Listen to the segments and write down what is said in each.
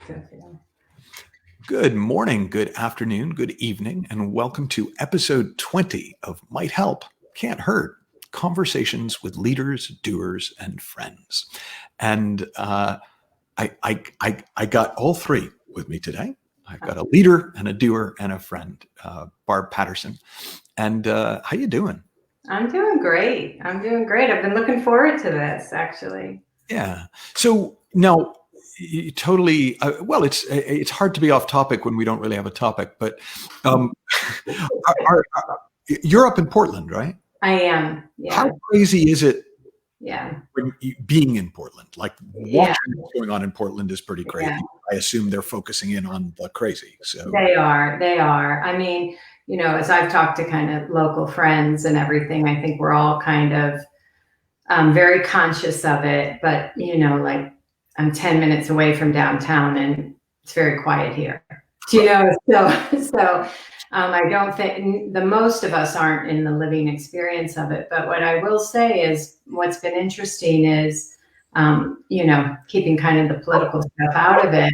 Good for you. Good morning, good afternoon, good evening, and welcome to episode 20 of Might Help, Can't Hurt, Conversations with Leaders, Doers, and Friends. And I got all three with me today. I've got a leader and a doer and a friend, Barb Patterson. And how you doing? I'm doing great. I've been looking forward to this, actually. Yeah. So now, totally. It's hard to be off topic when we don't really have a topic. But you're up in Portland, right? I am. Yeah. How crazy is it? Yeah. Being in Portland, like watching what's going on in Portland is pretty crazy. Yeah. I assume they're focusing in on the crazy. So They are. I mean, as I've talked to kind of local friends and everything, I think we're all kind of very conscious of it. But like I'm 10 minutes away from downtown, and it's very quiet here. So I don't think the most of us aren't in the living experience of it. But what I will say is what's been interesting is, keeping kind of the political stuff out of it.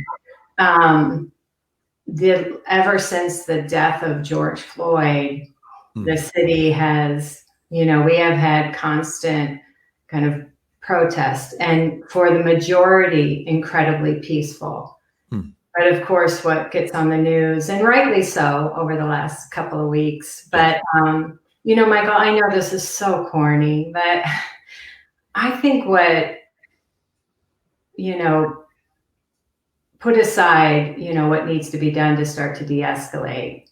Ever since the death of George Floyd, the city has, we have had constant kind of protest, and for the majority, incredibly peaceful. But of course, what gets on the news, and rightly so, over the last couple of weeks. But, Michael, I know this is so corny, but I think put aside, what needs to be done to start to de-escalate.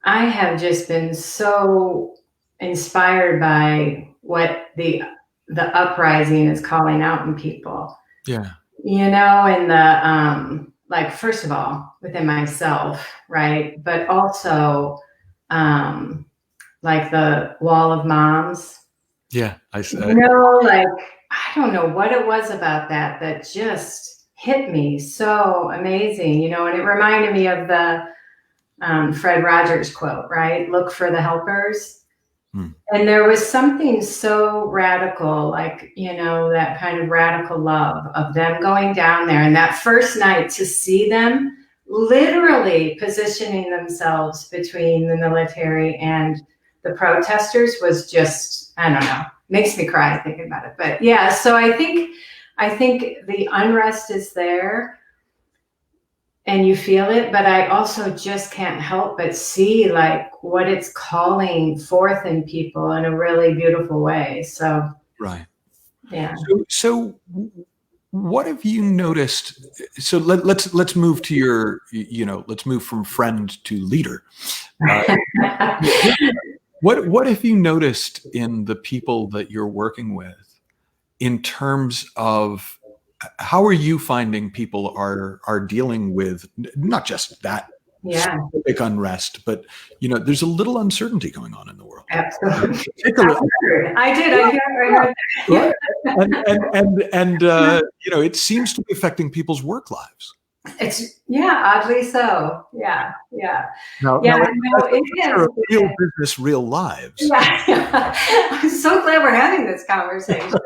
I have just been so inspired by what the Uprising is calling out in people. Yeah. And the, first of all, within myself, right? But also, the wall of moms. Yeah, I said. I don't know what it was about that just hit me so amazing, and it reminded me of the Fred Rogers quote, right? Look for the helpers. And there was something so radical, that kind of radical love of them going down there. And that first night to see them literally positioning themselves between the military and the protesters was just, I don't know, makes me cry thinking about it. But yeah, so I think the unrest is there and you feel it, but I also just can't help but see what it's calling forth in people in a really beautiful way. So, right. Yeah. So what have you noticed? So let's move to your, let's move from friend to leader. What have you noticed in the people that you're working with in terms of how are you finding people are dealing with not just that big unrest, but there's a little uncertainty going on in the world. Absolutely. I heard that. And it seems to be affecting people's work lives. It's oddly so. Yeah. No, it is real business, real lives. Yeah. I'm so glad we're having this conversation.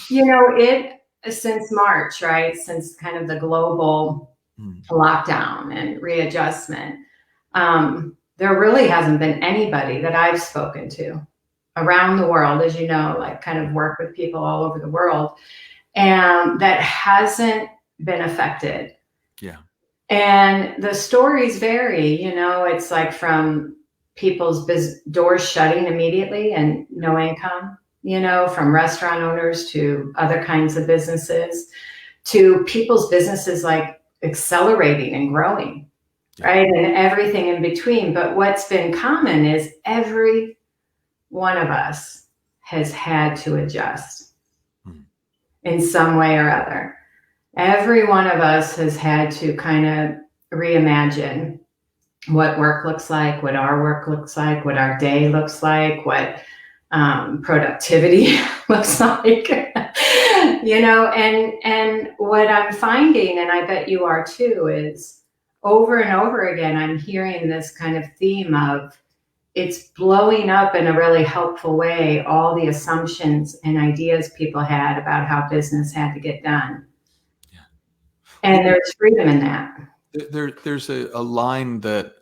It since March, right? Since kind of the global lockdown and readjustment, there really hasn't been anybody that I've spoken to around the world, as you know, kind of work with people all over the world, and that hasn't been affected. Yeah. And the stories vary, it's from people's doors shutting immediately and no income, from restaurant owners to other kinds of businesses, to people's businesses accelerating and growing, right? And everything in between. But what's been common is every one of us has had to adjust in some way or other. Every one of us has had to kind of reimagine what work looks like, what our work looks like, what our day looks like, what productivity looks like, and what I'm finding, and I bet you are too, is over and over again, I'm hearing this kind of theme of it's blowing up in a really helpful way, all the assumptions and ideas people had about how business had to get done. And there's freedom in that. There's a line that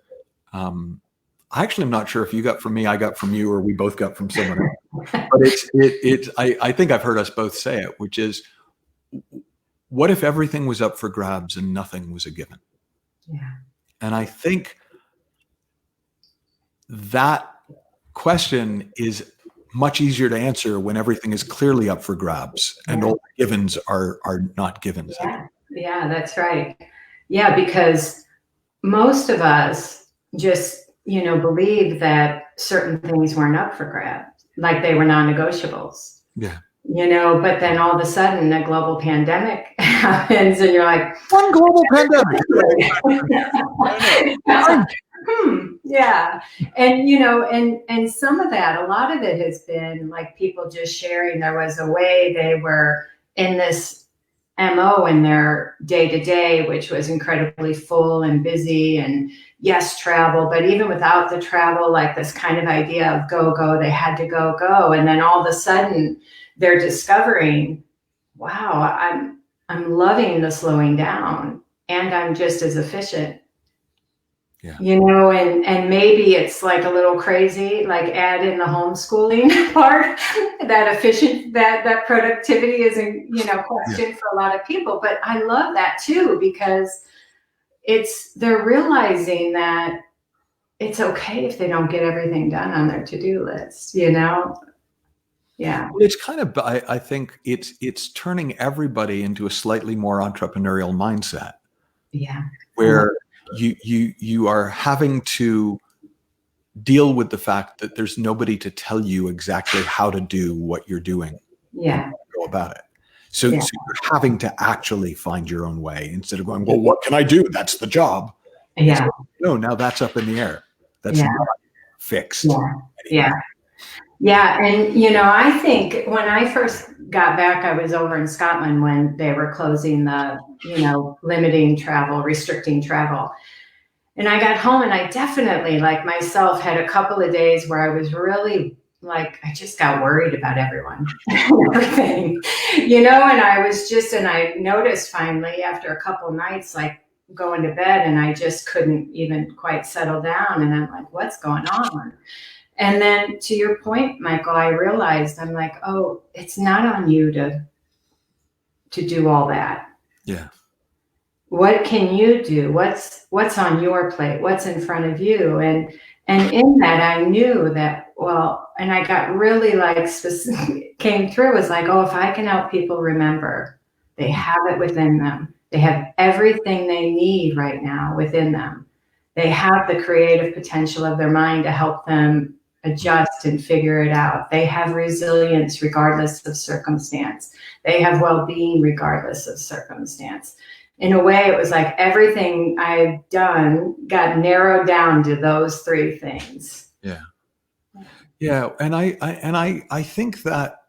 I actually am not sure if you got from me, I got from you, or we both got from someone else. But I think I've heard us both say it, which is, what if everything was up for grabs and nothing was a given? Yeah. And I think that question is much easier to answer when everything is clearly up for grabs and all the givens are not givens. Yeah, that's right. Yeah, because most of us just, believe that certain things weren't up for grabs, like they were non-negotiables. Yeah. But then all of a sudden a global pandemic happens and you're like, one global pandemic. Yeah. And some of that, a lot of it has been like people just sharing. There was a way they were in this MO in their day to day, which was incredibly full and busy, and yes, travel, but even without the travel, like this kind of idea of go, they had to go. And then all of a sudden they're discovering, wow, I'm loving the slowing down and I'm just as efficient. Yeah. And maybe it's like a little crazy, like add in the homeschooling part, that efficient, that productivity isn't, questioned for a lot of people. But I love that too, because they're realizing that it's okay if they don't get everything done on their to-do list, Yeah. Well, it's kind of, I think it's turning everybody into a slightly more entrepreneurial mindset. Yeah. Where you are having to deal with the fact that there's nobody to tell you exactly how to do what you're doing. Yeah. Go about it. So you're having to actually find your own way instead of going, well, what can I do? That's the job. Yeah. No, now that's up in the air. That's not fixed. Yeah. And, I think when I first got back, I was over in Scotland when they were closing the, limiting travel, restricting travel. And I got home and I definitely, like myself, had a couple of days where I was really like, I just got worried about everyone, everything, and I noticed finally after a couple of nights, like going to bed, and I just couldn't even quite settle down. And I'm like, what's going on? And then to your point, Michael, I realized, I'm like, oh, it's not on you to do all that. Yeah. What can you do? What's on your plate? What's in front of you? And in that, I knew that, and I got really like specific, came through, was like, oh, if I can help people remember, they have it within them. They have everything they need right now within them. They have the creative potential of their mind to help them adjust and figure it out. They have resilience regardless of circumstance. They have well-being regardless of circumstance. In a way, it was like everything I've done got narrowed down to those three things. Yeah. Yeah. And I think that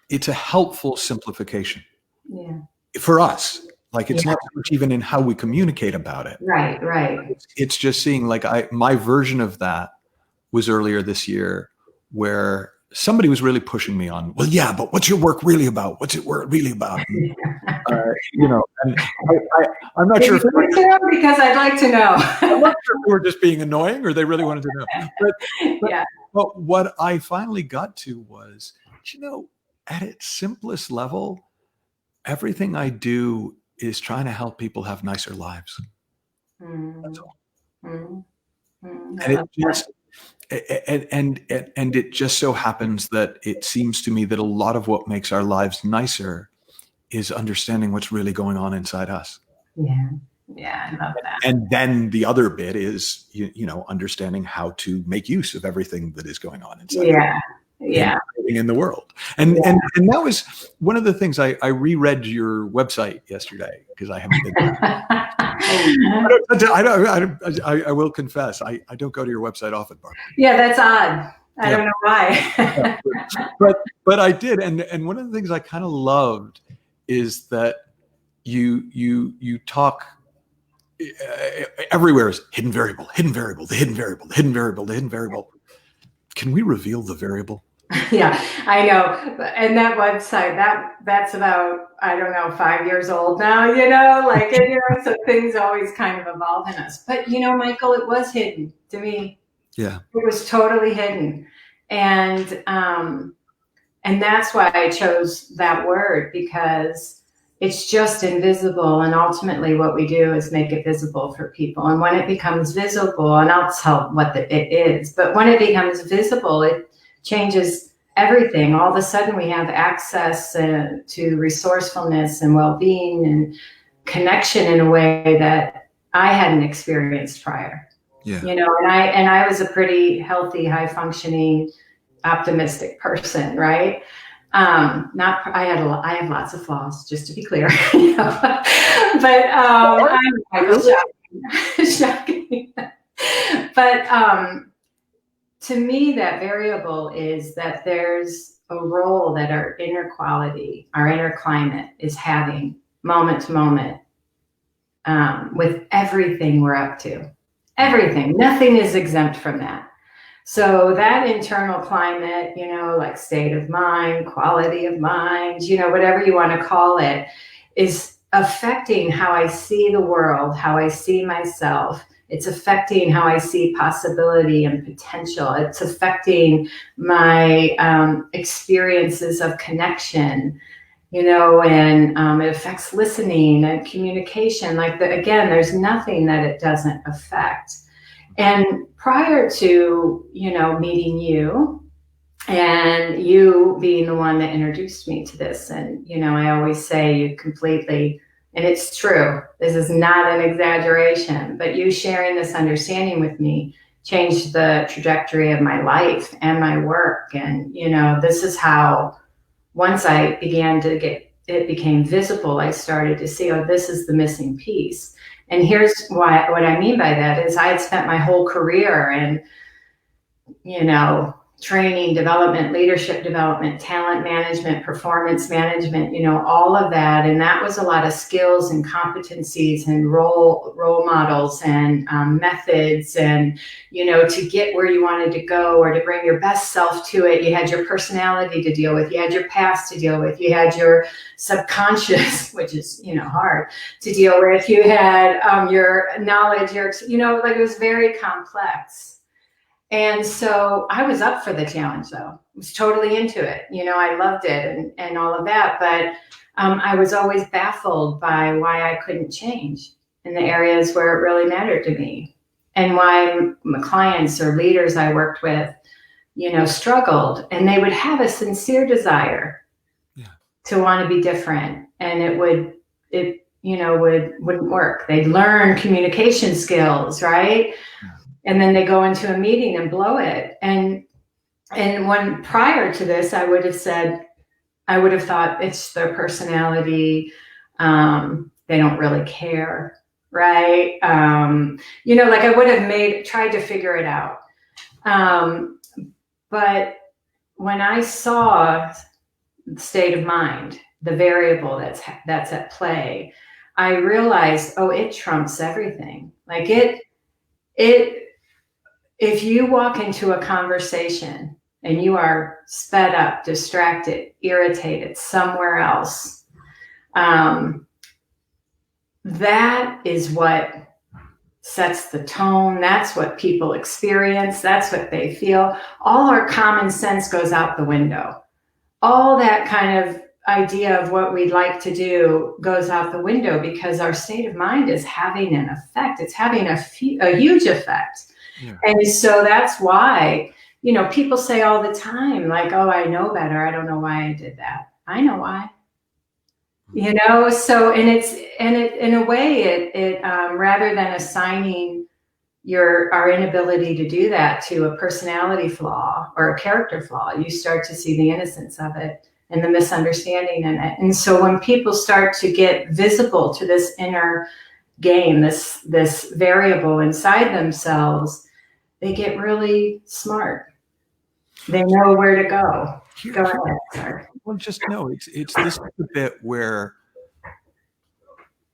it's a helpful simplification. Yeah. For us. Like it's not so much even in how we communicate about it. Right. It's just seeing, like, my version of that was earlier this year, where somebody was really pushing me on, well, yeah, but what's your work really about? What's it really about? And, and I'm not sure if because I'd like to know. I'm not sure if they were just being annoying or they really wanted to know. But what I finally got to was, at its simplest level, everything I do is trying to help people have nicer lives. That's all. And it just, and it just so happens that it seems to me that a lot of what makes our lives nicer is understanding what's really going on inside us. Yeah, I love that. And then the other bit is, understanding how to make use of everything that is going on inside. In the world. And that was one of the things. I reread your website yesterday because I haven't been there. I will confess, I don't go to your website often, Barb. Yeah, that's odd. I don't know why. but I did, and one of the things I kind of loved is that you talk everywhere is hidden variable, the hidden variable. Can we reveal the variable? Yeah, I know. And that website, that's about, I don't know, 5 years old now, so things always kind of evolve in us. But, Michael, it was hidden to me. Yeah. It was totally hidden. And that's why I chose that word, because it's just invisible. And ultimately what we do is make it visible for people. And when it becomes visible, and I'll tell what it is, but when it becomes visible, it changes everything. All of a sudden we have access to resourcefulness and well-being and connection in a way that I hadn't experienced prior. Yeah. And I was a pretty healthy, high functioning, optimistic person, right? Not I have lots of flaws, just to be clear, but I'm shocking. But to me, that variable is that there's a role that our inner quality, our inner climate is having moment to moment, with everything we're up to. Everything, nothing is exempt from that. So that internal climate, like state of mind, quality of mind, whatever you want to call it, is affecting how I see the world, how I see myself. It's affecting how I see possibility and potential. It's affecting my experiences of connection, and it affects listening and communication. Again, there's nothing that it doesn't affect. And prior to, meeting you, and you being the one that introduced me to this, and, I always say you completely, and it's true, this is not an exaggeration, but you sharing this understanding with me changed the trajectory of my life and my work. And, this is how, once I began to it became visible, I started to see, this is the missing piece. And here's what I mean by that is I had spent my whole career in, training, development, leadership development, talent management, performance management, all of that. And that was a lot of skills and competencies and role models and methods. And, to get where you wanted to go or to bring your best self to it, you had your personality to deal with, you had your past to deal with, you had your subconscious, which is, hard to deal with, you had your knowledge, it was very complex. And so I was up for the challenge, though. I was totally into it. I loved it and all of that. But I was always baffled by why I couldn't change in the areas where it really mattered to me, and why my clients or leaders I worked with, struggled, and they would have a sincere desire to want to be different, and it wouldn't work. They'd learn communication skills, right? And then they go into a meeting and blow it. And when prior to this, I would have thought it's their personality. They don't really care, right? I would have tried to figure it out. But when I saw the state of mind, the variable that's at play, I realized, it trumps everything. If you walk into a conversation and you are sped up, distracted, irritated, somewhere else, that is what sets the tone. That's what people experience. That's what they feel. All our common sense goes out the window. All that kind of idea of what we'd like to do goes out the window, because our state of mind is having an effect. It's having a huge effect. Yeah. And so that's why, people say all the time, I know better. I don't know why I did that. I know why. So, and in a way, it rather than assigning our inability to do that to a personality flaw or a character flaw, you start to see the innocence of it and the misunderstanding in it. And so when people start to get visible to this inner game, this variable inside themselves, they get really smart. They know where to go. Go ahead. Sorry. Well, just no, it's this is the bit where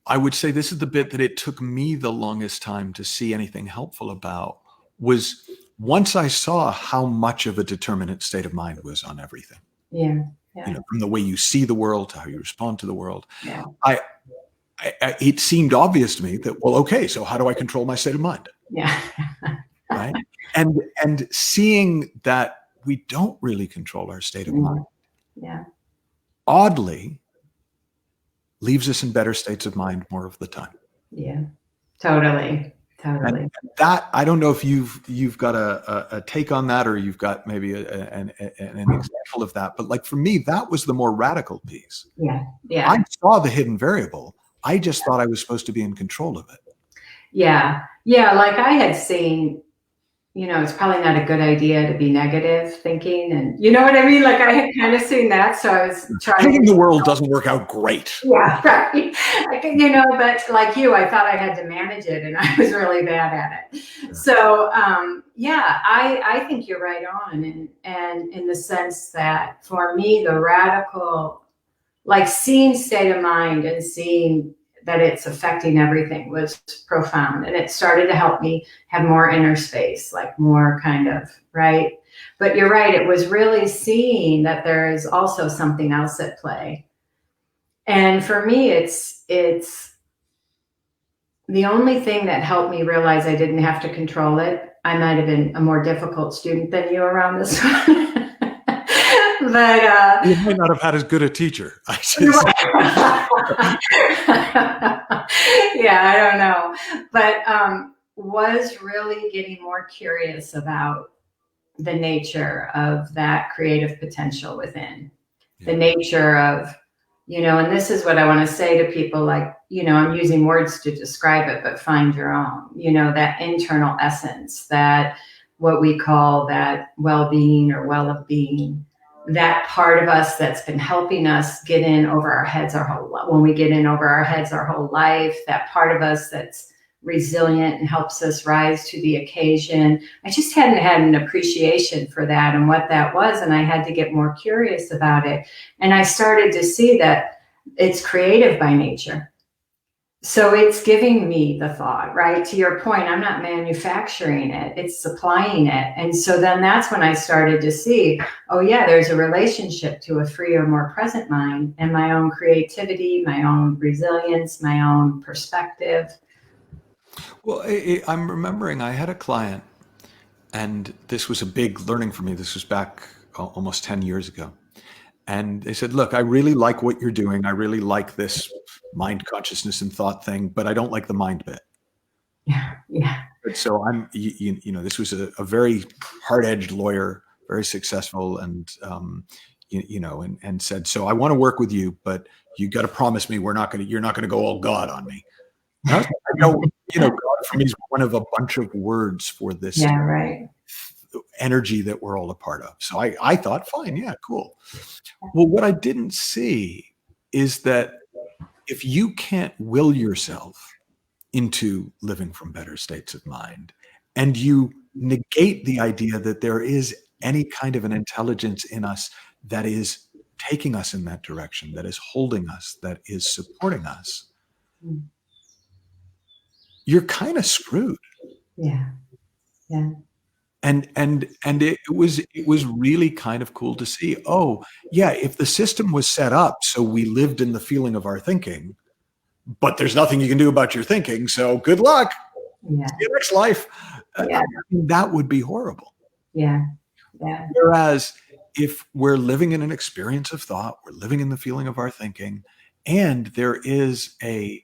I would say this is the bit that it took me the longest time to see anything helpful about, was once I saw how much of a determinate state of mind was on everything, Yeah. from the way you see the world to how you respond to the world, Yeah. it seemed obvious to me that, well, okay, so how do I control my state of mind? Yeah. Right. And seeing that we don't really control our state of mind, Yeah. oddly, leaves us in better states of mind more of the time. Yeah. Totally. And that, I don't know if you've got a take on that, or you've got maybe an example of that. But like for me, that was the more radical piece. Yeah. I saw the hidden variable. I just thought I was supposed to be in control of it. Yeah. Yeah. Like I had seen, it's probably not a good idea to be negative thinking. And you know what I mean? Like I had kind of seen that. So I was trying Hating the world doesn't work out great. Yeah, right. But like you, I thought I had to manage it and I was really bad at it. Yeah. So, I think you're right on. And in the sense that for me, the radical, like seeing state of mind and seeing that it's affecting everything was profound. And it started to help me have more inner space, like more kind of, right? But you're right. It was really seeing that there is also something else at play. And for me, it's the only thing that helped me realize I didn't have to control it. I might have been a more difficult student than you around this one. But you might not have had as good a teacher. Yeah, I don't know. But was really getting more curious about the nature of that creative potential within. The nature of, and this is what I want to say to people, like, I'm using words to describe it, but find your own, that internal essence, that what we call that well-being or well of being, that part of us that's been helping us get in over our heads when we get in over our heads our whole life, that part of us that's resilient and helps us rise to the occasion. I just hadn't had an appreciation for that and what that was. And I had to get more curious about it. And I started to see that it's creative by nature. So it's giving me the thought, right? To your point, I'm not manufacturing it, it's supplying it. And so then that's when I started to see, oh yeah, there's a relationship to a freer, more present mind and my own creativity, my own resilience, my own perspective. Well, I'm remembering I had a client, and this was a big learning for me. This was back almost 10 years ago. And they said, look, I really like what you're doing. I really like this mind consciousness and thought thing, but I don't like the mind bit. Yeah. Yeah. So this was a very hard-edged lawyer, very successful, and, and said, so I want to work with you, but you got to promise me you're not going to go all God on me. I know, God for me is one of a bunch of words for this energy that we're all a part of. So I thought, fine, yeah, cool. Well, what I didn't see is that if you can't will yourself into living from better states of mind, and you negate the idea that there is any kind of an intelligence in us that is taking us in that direction, that is holding us, that is supporting us, you're kind of screwed. Yeah. Yeah. And it was really kind of cool to see, oh yeah, if the system was set up so we lived in the feeling of our thinking, but there's nothing you can do about your thinking, so good luck. Yeah. See you next life. Yeah. That would be horrible. Yeah. Yeah. Whereas if we're living in an experience of thought, we're living in the feeling of our thinking, and there is a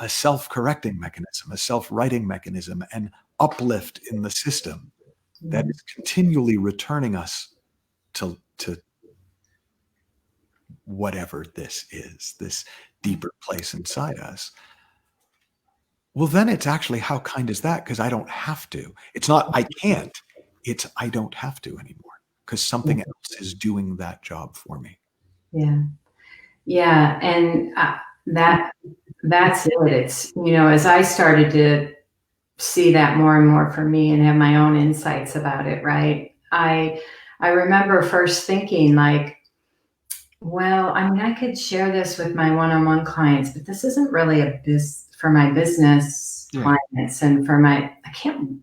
self-correcting mechanism, a self-righting mechanism, an uplift in the system that is continually returning us to whatever this is, this deeper place inside us. Well, then it's actually, how kind is that? Because I don't have to. It's not I can't, it's I don't have to anymore, because something else is doing that job for me. Yeah. Yeah. And that's it. It's, as I started to see that more and more for me and have my own insights about it, right? I remember first thinking like, well, I mean, I could share this with my one-on-one clients, but this isn't really for my business clients and I can't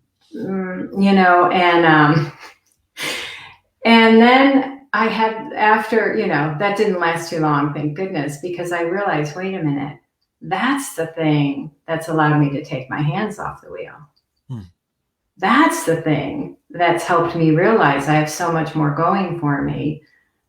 And then I had, after, that didn't last too long, thank goodness, because I realized, wait a minute, that's the thing that's allowed me to take my hands off the wheel. That's the thing that's helped me realize I have so much more going for me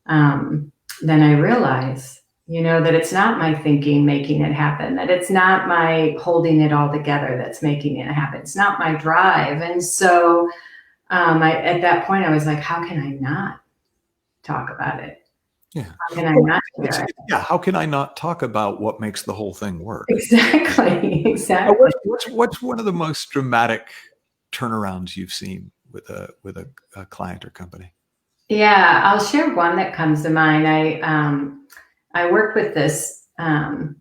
than I realize, that it's not my thinking making it happen, that it's not my holding it all together that's making it happen. It's not my drive. And so at that point, I was like, how can I not talk about it? Yeah. How can I not share it? Yeah. How can I not talk about what makes the whole thing work? Exactly. What's one of the most dramatic turnarounds you've seen with a client or company? Yeah, I'll share one that comes to mind. I worked with this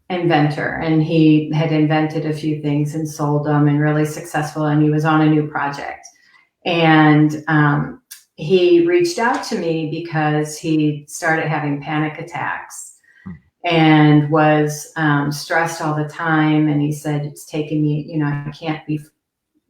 inventor, and he had invented a few things and sold them and really successful, and he was on a new project. And he reached out to me because he started having panic attacks and was stressed all the time. And he said, it's taking me, I can't be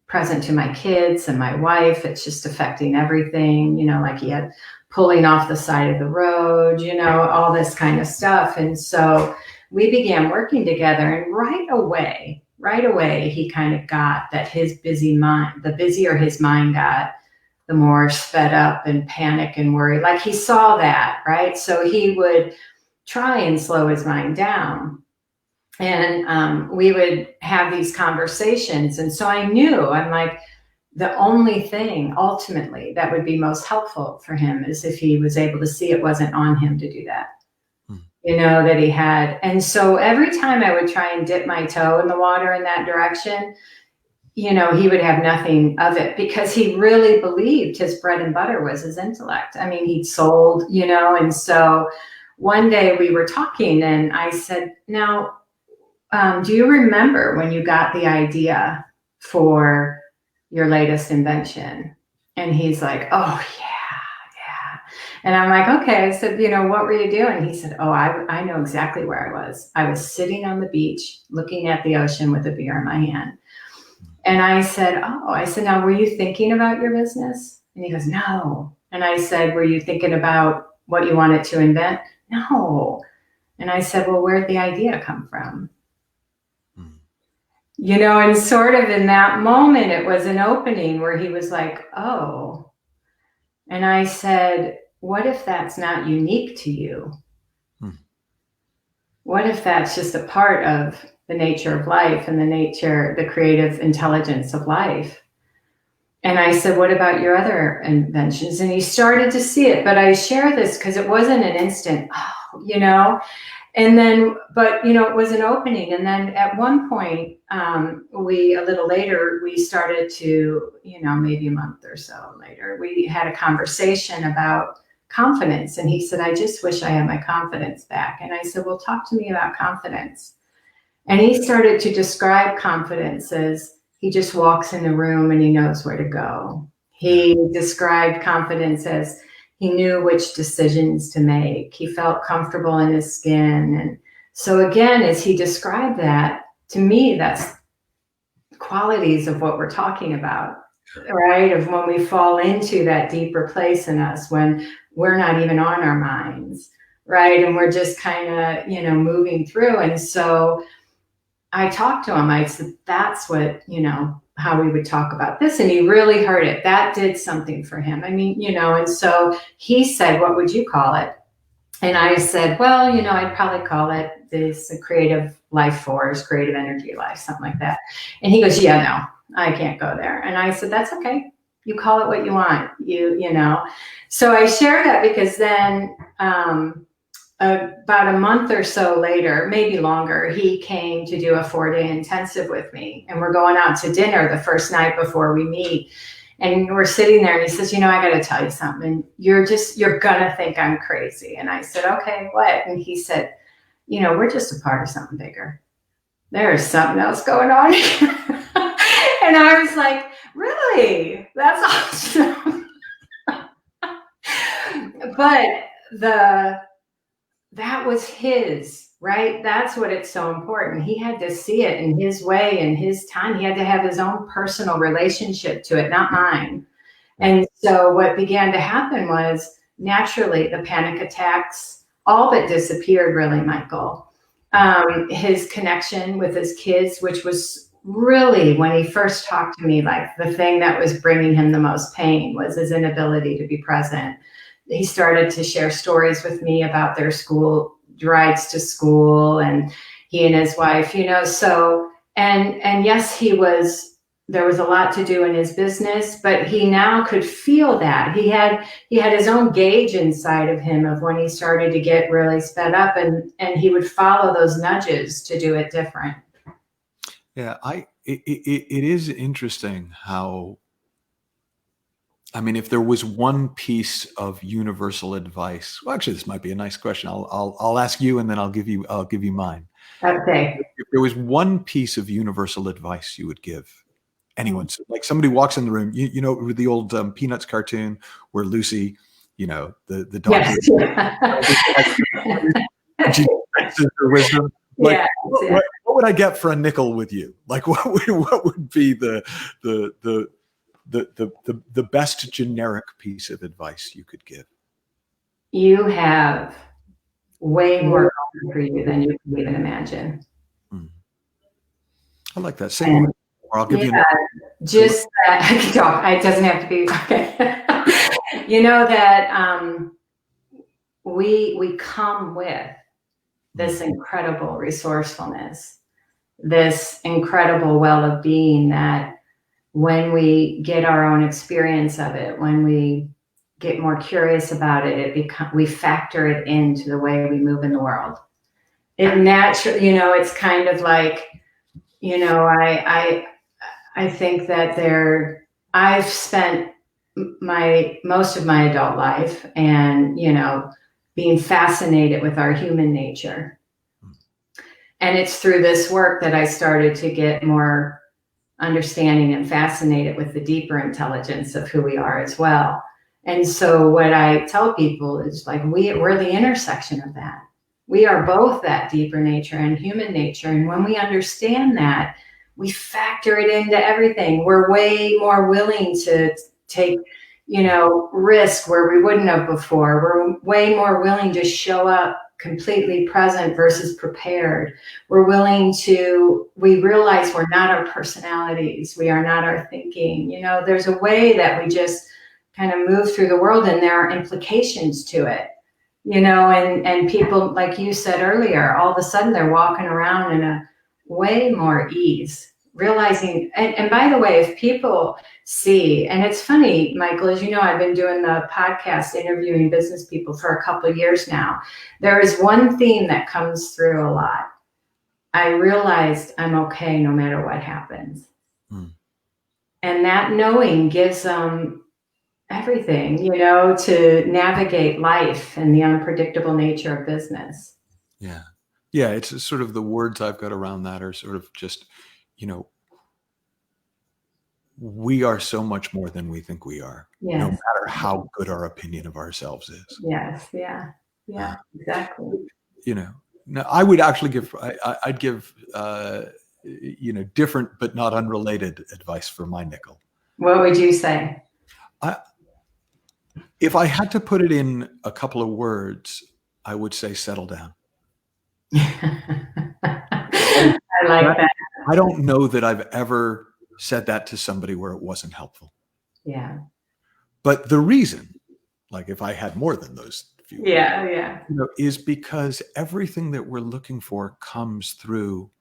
present to my kids and my wife. It's just affecting everything, like he had pulling off the side of the road, all this kind of stuff. And so we began working together, and right away, he kind of got that his busy mind, the busier his mind got, the more sped up and panic and worry. Like he saw that, right? So he would try and slow his mind down. And we would have these conversations. And so I knew, I'm like, the only thing ultimately that would be most helpful for him is if he was able to see it wasn't on him to do that, that he had. And so every time I would try and dip my toe in the water in that direction, he would have nothing of it, because he really believed his bread and butter was his intellect. I mean, he'd sold, and so one day we were talking, and I said, now, do you remember when you got the idea for your latest invention? And he's like, oh, yeah. And I'm like, okay. I said, what were you doing? He said, oh, I know exactly where I was. I was sitting on the beach looking at the ocean with a beer in my hand. And I said, now, were you thinking about your business? And he goes, no. And I said, were you thinking about what you wanted to invent? No. And I said, well, where'd the idea come from? And sort of in that moment, it was an opening where he was like, oh. And I said, what if that's not unique to you? What if that's just a part of the nature of life and the creative intelligence of life? And I said, what about your other inventions? And he started to see it. But I share this because it wasn't an instant, And then, but, it was an opening. And then at one point, a little later, we started to, maybe a month or so later, we had a conversation about confidence. And he said, I just wish I had my confidence back. And I said, well, talk to me about confidence. And he started to describe confidence as he just walks in the room and he knows where to go. He described confidence as he knew which decisions to make. He felt comfortable in his skin. And so again, as he described that, to me, that's qualities of what we're talking about, right? Of when we fall into that deeper place in us, when we're not even on our minds, right? And we're just kind of, moving through. And so I talked to him. I said, that's what, how we would talk about this. And he really heard it. That did something for him. I mean, and so he said, what would you call it? And I said, well, I'd probably call it this creative life force, creative energy life, something like that. And he goes, yeah, no, I can't go there. And I said, that's okay. You call it what you want, So I share that because then, about a month or so later, maybe longer, he came to do a 4-day intensive with me. And we're going out to dinner the first night before we meet. And we're sitting there and he says, I got to tell you something. You're going to think I'm crazy. And I said, okay, what? And he said, we're just a part of something bigger. There's something else going on here. And I was like, really? That's awesome. But that was his, right? That's what it's so important. He had to see it in his way, in his time. He had to have his own personal relationship to it, not mine. And so what began to happen was naturally the panic attacks all but disappeared, really, Michael. His connection with his kids, which was really, when he first talked to me, like the thing that was bringing him the most pain was his inability to be present. He started to share stories with me about their school rides to school, and he and his wife, so, and yes, there was a lot to do in his business, but he now could feel that he had his own gauge inside of him of when he started to get really sped up, and he would follow those nudges to do it different. Yeah, it is interesting how, I mean, if there was one piece of universal advice, well, actually, this might be a nice question. I'll ask you, and then I'll give you mine. Okay. If there was one piece of universal advice you would give anyone, so like somebody walks in the room, with the old Peanuts cartoon where Lucy, the dog, Yes. she practices her wisdom. Like, Yes, what would I get for a nickel with you? Like, what would be the best generic piece of advice you could give? You have way more for you than you can even imagine. I like that. Say more, or I'll give you. Just that I can talk. It doesn't have to be okay. That we come with this incredible resourcefulness, this incredible well of being that when we get our own experience of it, when we get more curious about it, we factor it into the way we move in the world. It naturally, it's kind of like, I think that I've spent most of my adult life and, being fascinated with our human nature. And it's through this work that I started to get more understanding and fascinated with the deeper intelligence of who we are as well. And so what I tell people is like, we're the intersection of that. We are both that deeper nature and human nature. And when we understand that, we factor it into everything. We're way more willing to take, risk where we wouldn't have before. We're way more willing to show up completely present versus prepared. We realize we're not our personalities. We are not our thinking. There's a way that we just kind of move through the world, and there are implications to it. And people, like you said earlier, all of a sudden they're walking around in a way more ease, realizing, and by the way, if people see, and it's funny, Michael, as you know, I've been doing the podcast interviewing business people for a couple of years now. There is one theme that comes through a lot. I realized I'm okay no matter what happens. And that knowing gives them everything, to navigate life and the unpredictable nature of business. Yeah. Yeah. It's sort of the words I've got around that are sort of just, we are so much more than we think we are, yes. No matter how good our opinion of ourselves is. Yes. Yeah. Yeah, exactly. Now I would actually I'd give, different but not unrelated advice for my nickel. What would you say? If I had to put it in a couple of words, I would say settle down. I like that. I don't know that I've ever said that to somebody where it wasn't helpful. Yeah. But the reason, like if I had more than those few words, is because everything that we're looking for comes through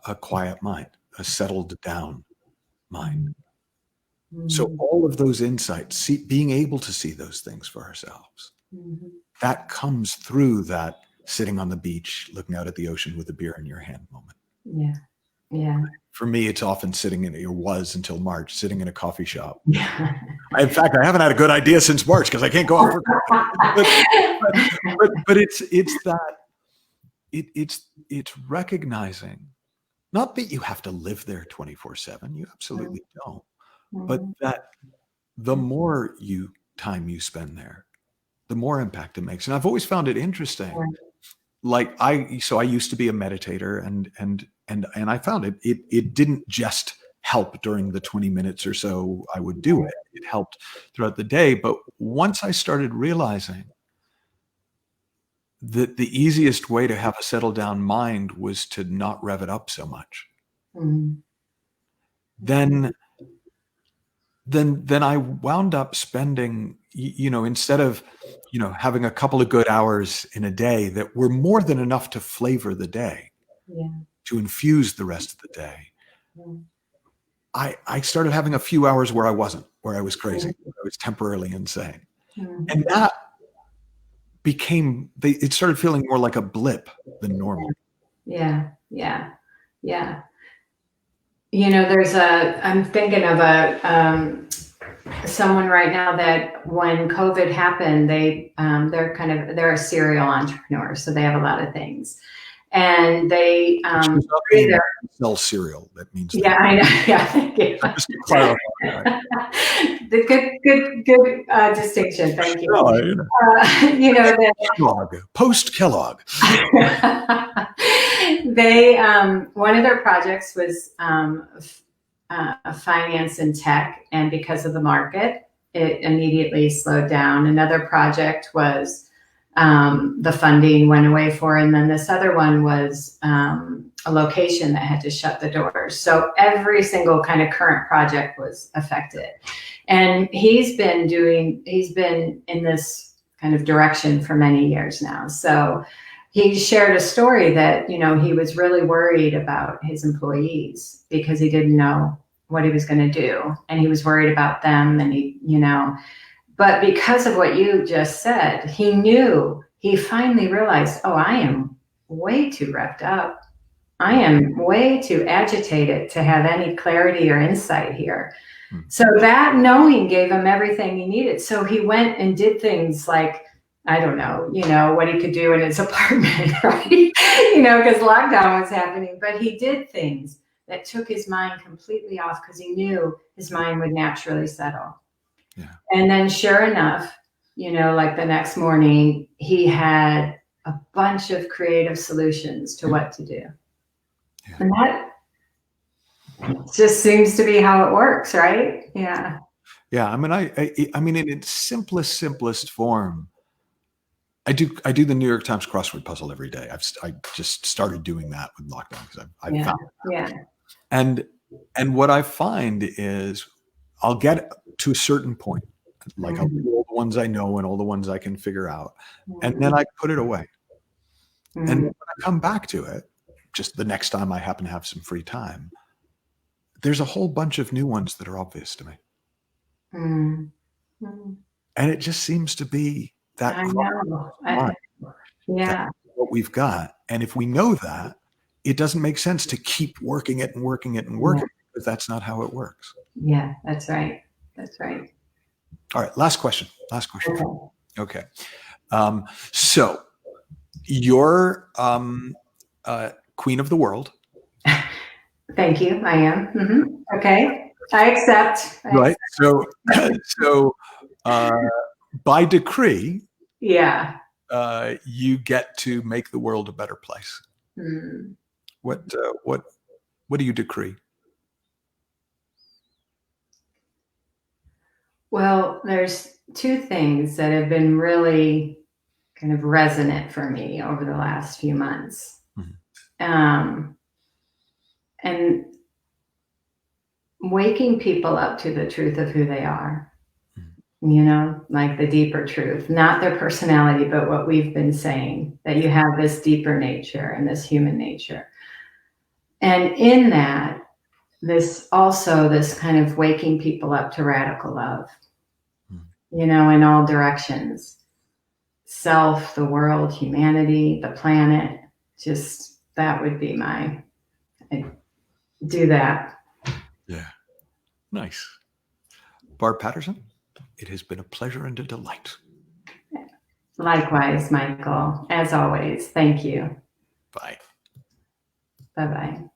a quiet mind, a settled down mind. So all of those insights, being able to see those things for ourselves, that comes through that sitting on the beach, looking out at the ocean with a beer in your hand moment. Yeah. Yeah. For me, it's often was until March, sitting in a coffee shop. In fact, I haven't had a good idea since March because I can't go out for but it's recognizing, not that you have to live there 24/7. You absolutely don't. But that the more time you spend there, the more impact it makes. And I've always found it interesting. Yeah. Like I used to be a meditator, and I found it didn't just help during the 20 minutes or so I would do it. It helped throughout the day. But once I started realizing that the easiest way to have a settled down mind was to not rev it up so much, then I wound up spending, instead of, having a couple of good hours in a day that were more than enough to flavor the day, to infuse the rest of the day, I started having a few hours where I was crazy, where I was temporarily insane. And that it started feeling more like a blip than normal. Yeah. I'm thinking of someone right now that when COVID happened, they're a serial entrepreneur. So they have a lot of things. And they sell cereal. That means I know. Yeah, thank you. Just to clarify. The good distinction. Thank you. Kellogg, post Kellogg. They one of their projects was finance and tech, and because of the market, it immediately slowed down. Another project was the funding went away for, and then this other one was a location that had to shut the doors. So every single kind of current project was affected. And he's been in this kind of direction for many years now. So he shared a story that, he was really worried about his employees because he didn't know what he was going to do. And he was worried about them, and but because of what you just said, he finally realized, oh, I am way too revved up. I am way too agitated to have any clarity or insight here. So that knowing gave him everything he needed. So he went and did things like, I don't know, what he could do in his apartment, right? Because lockdown was happening, but he did things that took his mind completely off because he knew his mind would naturally settle. Yeah. And then sure enough, like the next morning, he had a bunch of creative solutions to what to do. Yeah. And that just seems to be how it works, right? Yeah. Yeah. I mean, in its simplest form, I do the New York Times crossword puzzle every day. I just started doing that with lockdown because I found it. Yeah. And what I find is I'll get to a certain point, like I'll do all the ones I know and all the ones I can figure out, and then I put it away. And when I come back to it, just the next time I happen to have some free time, there's a whole bunch of new ones that are obvious to me. And it just seems to be that. I know. That's what we've got. And if we know that, it doesn't make sense to keep working it because that's not how it works. Yeah, that's right. All right. Last question. Okay. So you're queen of the world. Thank you. I am. Okay. I accept. Right. So by decree, you get to make the world a better place. What do you decree? Well, there's two things that have been really kind of resonant for me over the last few months. And waking people up to the truth of who they are, like the deeper truth, not their personality, but what we've been saying, that you have this deeper nature and this human nature. And in that, this kind of waking people up to radical love, in all directions, self, the world, humanity, the planet, just that would be I'd do that. Yeah. Nice. Barb Patterson, it has been a pleasure and a delight. Likewise, Michael, as always. Thank you. Bye. Bye-bye.